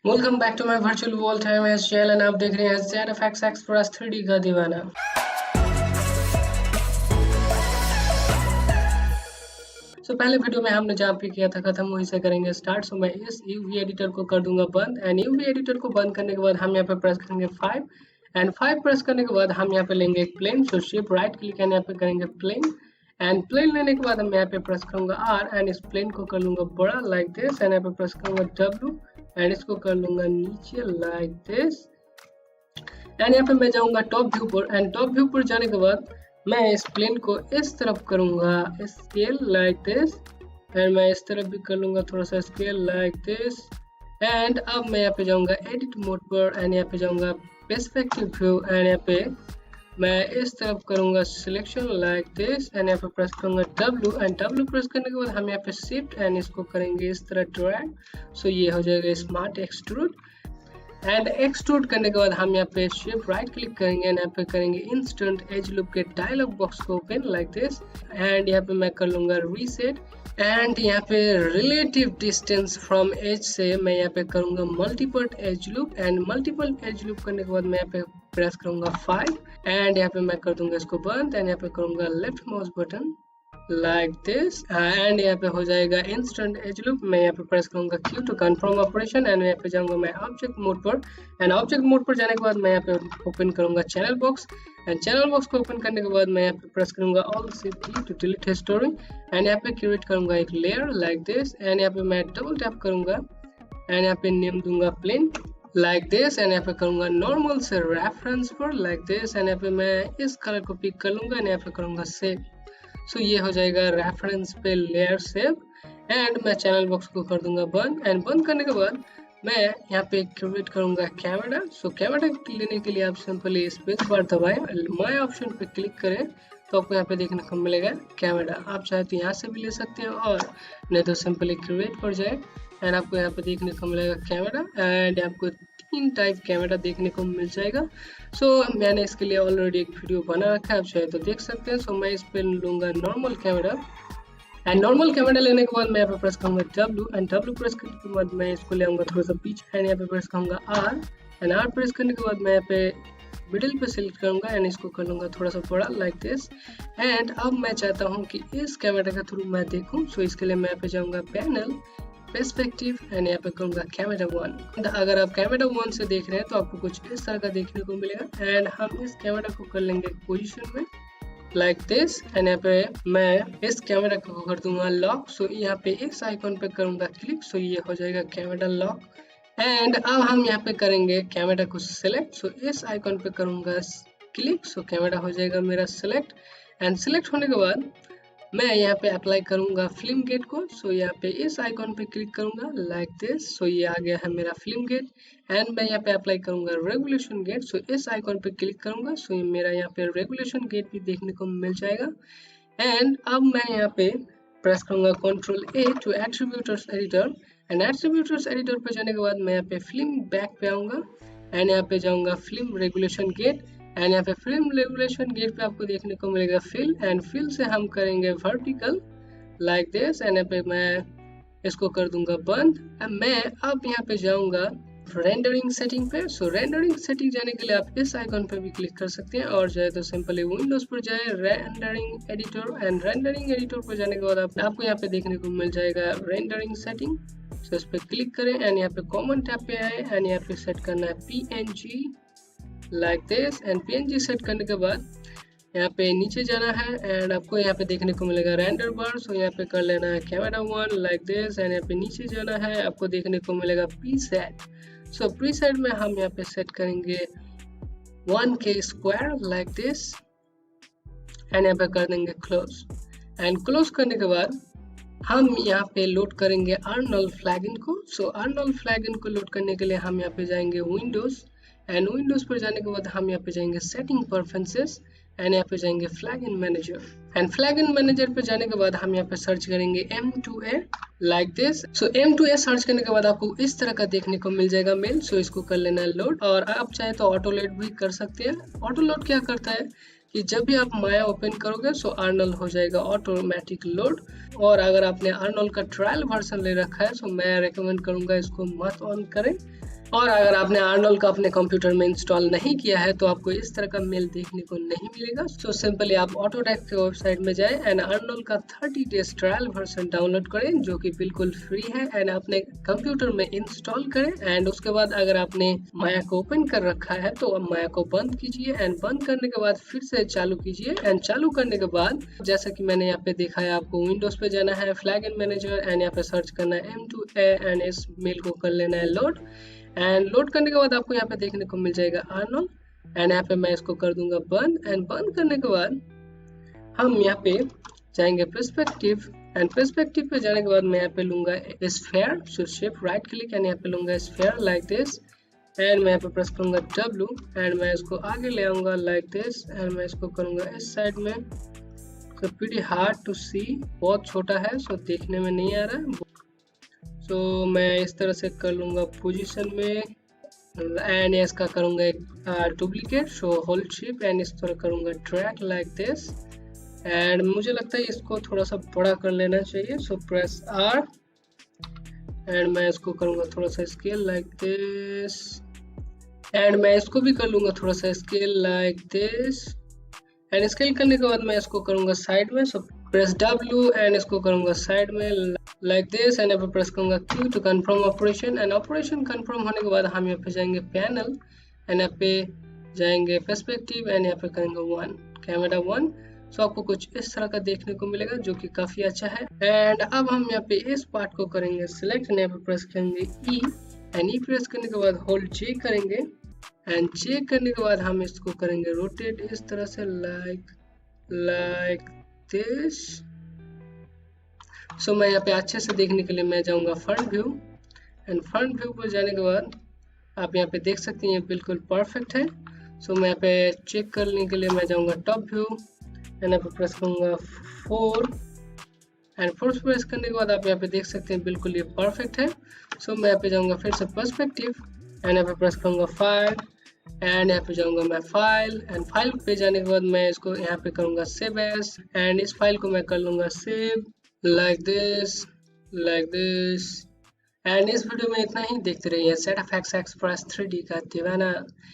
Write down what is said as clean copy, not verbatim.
Welcome back to my virtual world times channel and आप देख रहे हैं ZFX एक्सप्रेस 3D का दीवाना। पहले वीडियो में हमने जहाँ पे किया था खत्म वहीं से करेंगे स्टार्ट। मैं इस यूवी एडिटर को कर दूंगा बंद एंड यूवी एडिटर को बंद करने के बाद हम यहाँ पे प्रेस करेंगे 5 एंड 5 प्रेस करने के बाद हम यहाँ पे लेंगे एक plane. Shift right click and यहाँ पे करेंगे प्लेन एंड प्लेन लेने के बाद हम यहाँ पे प्रेस करूंगा R एंड इस प्लेन को कर लूंगा बड़ा लाइक दिस एंड यहाँ पे प्रेस करूंगा W एंड इसको कर लूंगा नीचे लाइक दिस एंड यहाँ पे मैं जाऊंगा टॉप व्यू पर एंड टॉप व्यू पर जाने के बाद मैं इस प्लेन को इस तरफ करूंगा स्केल लाइक दिस एंड मैं इस तरफ भी कर लूंगा थोड़ा सा स्केल लाइक दिस एंड अब मैं यहाँ पे जाऊंगा एडिट मोड पर एंड यहाँ पे जाऊंगा पर्सपेक्टिव व्यू एंड यहाँ पे मैं इस तरफ करूंगा सिलेक्शन लाइक दिस एंड यहाँ पे प्रेस करूंगा W एंड W प्रेस करने के बाद हम यहाँ पे शिफ्ट एंड इसको करेंगे इस तरह ड्रैग। सो ये हो जाएगा स्मार्ट एक्सट्रूड एंड एक्सट्रूड करने के बाद हम यहाँ पे शिफ्ट राइट क्लिक करेंगे एंड यहाँ पे करेंगे इंस्टेंट एज लूप के डायलॉग बॉक्स को ओपन लाइक दिस एंड यहाँ पे मैं कर लूंगा रीसेट एंड यहाँ पे रिलेटिव डिस्टेंस फ्रॉम एज से मैं यहाँ पे करूंगा multiple as loop and multiple as loop करने के बाद मैं यहाँ पे प्रेस करूंगा 5 एंड यहाँ पे मैं कर दूंगा इसको बंद एंड यहाँ पे करूंगा left mouse button like this and यहाँ पे हो जाएगा इंस्टेंट एज लूप। मैं यहाँ पे प्रेस करूंगा Q to confirm operation and यहाँ पे जाऊंगा मैं ऑब्जेक्ट मोड पर एंड ऑब्जेक्ट मोड पर जाने के बाद मैं यहाँ पे ओपन करूंगा channel box and channel box को ओपन करने के बाद मैं यहाँ पे प्रेस करूंगा alt Shift to delete history and यहाँ पे क्रिएट करूंगा एक लेयर लाइक दिस एंड यहाँ पे मैं डबल टैप करूंगा एंड यहाँ पे नेम दूंगा प्लेन लाइक दिस एंड यहाँ पे करूंगा नॉर्मल से रेफरेंस पर लाइक दिस एंड यहाँ पे मैं इस कलर को पिक कर लूंगा एंड यहाँ पे करूंगा सेव। सो ये हो जाएगा रेफरेंस पे लेयर सेव एंड मैं चैनल बॉक्स को कर दूंगा बंद एंड बंद करने के बाद मैं यहाँ पे क्रिएट करूंगा कैमरा। सो कैमरा लेने के लिए आप सिंपली स्पेस बार दबाएं, माय ऑप्शन पे क्लिक करें तो आपको यहाँ पे देखने को मिलेगा कैमरा। आप चाहे तो यहाँ से भी ले सकते हैं और नहीं तो सिंपली क्रिएट पर जाए एंड आपको यहाँ पे देखने को मिलेगा कैमरा एंड आपको 3 टाइप कैमरा देखने को मिल जाएगा। सो मैंने इसके लिए ऑलरेडी एक वीडियो बना रखा है, आप चाहे तो देख सकते हैं। सो मैं इस पे लूंगा normal camera and normal camera लेने के बाद मैं यहाँ पे प्रेस करूंगा W एंड W प्रेस करने के बाद मैं इसको ले आऊंगा थोड़ा सा पीछे एंड यहाँ पे प्रेस करूंगा R एंड R प्रेस करने के बाद मैं यहाँ पे मिडिल पे सिलेक्ट करूंगा एंड इसको कर लूंगा थोड़ा सा बड़ा लाइक दिस एंड अब मैं चाहता हूँ कि इस कैमरा के थ्रू मैं देखूँ। सो इसके लिए मैं यहाँ पे जाऊंगा पैनल पर्सपेक्टिव एंड यहाँ पे करूंगा कैमरा 1। अगर आप कैमरा 1 से देख रहे हैं तो आपको कुछ इस तरह का देखने को मिलेगा एंड हम इस कैमरा को कर लेंगे पोजीशन में लाइक दिस एंड यहाँ पे मैं इस कैमरा को कर दूंगा लॉक। सो यहाँ पे इस आइकॉन पे करूंगा क्लिक। सो ये हो जाएगा कैमरा लॉक एंड अब हम यहाँ पे करेंगे कैमरा को सिलेक्ट। सो इस आइकॉन पे करूंगा क्लिक। सो कैमरा हो जाएगा मेरा सिलेक्ट एंड सिलेक्ट होने के बाद मैं यहाँ पे अप्लाई करूंगा फिल्म गेट को। सो यहाँ पे इस आइकॉन पे क्लिक करूंगा लाइक दिस। सो ये आ गया है मेरा फिल्म गेट एंड मैं यहाँ पे अप्लाई करूंगा रेगुलेशन गेट। सो इस आइकॉन पे क्लिक करूंगा। सो ये मेरा यहाँ पे रेगुलेशन गेट भी देखने को मिल जाएगा एंड अब मैं यहाँ पे प्रेस करूंगा Ctrl A to attributes editor and attributes editor पे जाने के बाद मैं यहाँ पे फिल्म बैक पे आऊंगा एंड यहाँ पे जाऊंगा फिल्म रेगुलेशन गेट एंड यहाँ पे फिल्म रेगुलेशन गेट पे आपको देखने को मिलेगा फिल एंड फिल से हम करेंगे वर्टिकल लाइक दिस एंड यहाँ पे मैं इसको कर दूंगा बंद एंड मैं अब यहाँ पे जाऊंगा रेंडरिंग सेटिंग पे। सो रेंडरिंग सेटिंग जाने के लिए आप इस आइकॉन पे भी क्लिक कर सकते हैं और जाए तो सिंपली विंडोज पर जाए rendering editor and rendering editor पर जाने के बाद आपको यहाँ पे देखने को मिल जाएगा रेंडरिंग सेटिंग। सो इस पे क्लिक करें एंड यहाँ पे कॉमन टैब पे आए एंड यहाँ पे सेट करना है PNG like this and PNG set करने के बाद यहाँ पे नीचे जाना है एंड आपको यहाँ पे देखने को मिलेगा रेंडर बार। सो यहाँ पे कर लेना है कैमरा 1 लाइक दिस एंड यहाँ पे नीचे जाना है आपको देखने को मिलेगा प्रीसेट। सो प्रीसेट में हम यहाँ पे सेट करेंगे 1K square like this and यहाँ पे कर देंगे क्लोज एंड क्लोज करने के बाद हम यहाँ पे लोड करेंगे अर्नल फ्लैगिन को। सो अर्नल फ्लैगिन को लोड करने के लिए हम यहाँ पे जाएंगे विंडोज एंड विंडोज पर जाने के बाद हम यहाँ पे जाएंगे सेटिंग प्रेफरेंसेस एंड यहाँ पे जाएंगे फ्लैगिन मैनेजर एंड फ्लैगिन मैनेजर पे जाने के बाद हम यहाँ पे सर्च करेंगे M2A like this. So M2A search करने के बाद आपको इस तरह का देखने को मिल जाएगा मेल। सो इसको कर लेना है लोड और आप चाहे तो ऑटो लोड भी कर सकते हैं। ऑटो लोड क्या करता है कि जब भी आप माया ओपन करोगे सो अर्नल हो जाएगा ऑटोमेटिक लोड। और अगर आपने अर्नल का ट्रायल वर्जन ले रखा है तो मैं रेकमेंड करूंगा इसको मत ऑन करें। और अगर आपने अर्नोल का अपने कंप्यूटर में इंस्टॉल नहीं किया है तो आपको इस तरह का मेल देखने को नहीं मिलेगा। सो सिंपली आप ऑटोडेस्क के वेबसाइट में जाएं एंड अर्नोल का 30 डेज ट्रायल वर्जन डाउनलोड करें जो कि बिल्कुल फ्री है एंड अपने कंप्यूटर में इंस्टॉल करें। एंड उसके बाद अगर आपने माया को ओपन कर रखा है तो अब माया को बंद कीजिए एंड बंद करने के बाद फिर से चालू कीजिए। एंड चालू करने के बाद जैसा कि मैंने यहाँ पे देखा है, आपको विंडोज पे जाना है, फ्लैग इन मैनेजर एंड यहाँ पे सर्च करना है M2A एंड इस मेल को कर लेना है लोड। एंड लोड करने के बाद आपको यहाँ पे देखने को मिल जाएगा अर्नोल एंड यहाँ पे मैं इसको कर दूंगा बंद। एंड बंद करने के बाद हम यहाँ पे जाएंगे पर्सपेक्टिव एंड पर्सपेक्टिव पे जाने के बाद मैं यहाँ पे लूंगा sphere. So shift right click and यहाँ पे लूंगा स्फीयर लाइक दिस एंड मैं यहाँ पे प्रेस करूंगा W एंड मैं इसको आगे ले आऊंगा लाइक दिस एंड मैं इसको करूंगा इस साइड में। सो प्रीटी हार्ड टू सी, बहुत छोटा है सो देखने में नहीं आ रहा है। तो मैं इस तरह से कर लूँगा पोजीशन में एंड इसका करूँगा एक duplicate. So hold shift and इस तरह करूँगा ड्रैग लाइक दिस एंड मुझे लगता है इसको थोड़ा सा बड़ा कर लेना चाहिए। सो प्रेस R एंड मैं इसको करूँगा थोड़ा सा स्केल लाइक दिस एंड मैं इसको भी कर लूँगा थोड़ा सा scale like this and scale करने के बाद मैं इसको करूँगा साइड में। सो प्रेस W एंड इसको करूँगा साइड में लाइक दिस एंड यहाँ पे प्रेस करूँगा Q to confirm operation and operation confirm होने के बाद हम यहाँ पे जाएंगे पैनल एंड यहाँ पे जाएंगे पर्सपेक्टिव एंड यहाँ पे करेंगे 1 कैमरा 1। सो आपको कुछ इस तरह का देखने को मिलेगा जो कि काफ़ी अच्छा है। एंड अब हम यहाँ पे इस पार्ट को करेंगे सिलेक्ट एंड यहाँ पे प्रेस करेंगे E एंड E प्रेस करने के बाद होल्ड चेक करेंगे एंड चेक करने के बाद हम इसको करेंगे रोटेट इस तरह से लाइक दिस। सो मैं यहाँ पे अच्छे से देखने के लिए मैं जाऊँगा front view and front view पर जाने के बाद आप यहाँ पे देख सकते हैं ये बिल्कुल परफेक्ट है। सो मैं यहाँ पे चेक करने के लिए मैं जाऊँगा टॉप व्यू एंड यहाँ पे प्रेस करूँगा 4 एंड 4 प्रेस करने के बाद आप यहाँ पे देख सकते हैं बिल्कुल ये परफेक्ट है। सो मैं यहाँ पे जाऊँगा फिर से पर्सपेक्टिव एंड यहाँ पे प्रेस करूँगा 5 एंड यहाँ पे जाऊँगा मैं फाइल एंड फाइल पे जाने के बाद मैं इसको यहाँ पे करूँगा सेव एज एंड इस फाइल को मैं कर लूँगा सेव लाइक दिस एंड इस वीडियो में इतना ही। देखते रहिए set of x express 3D का दीवाना।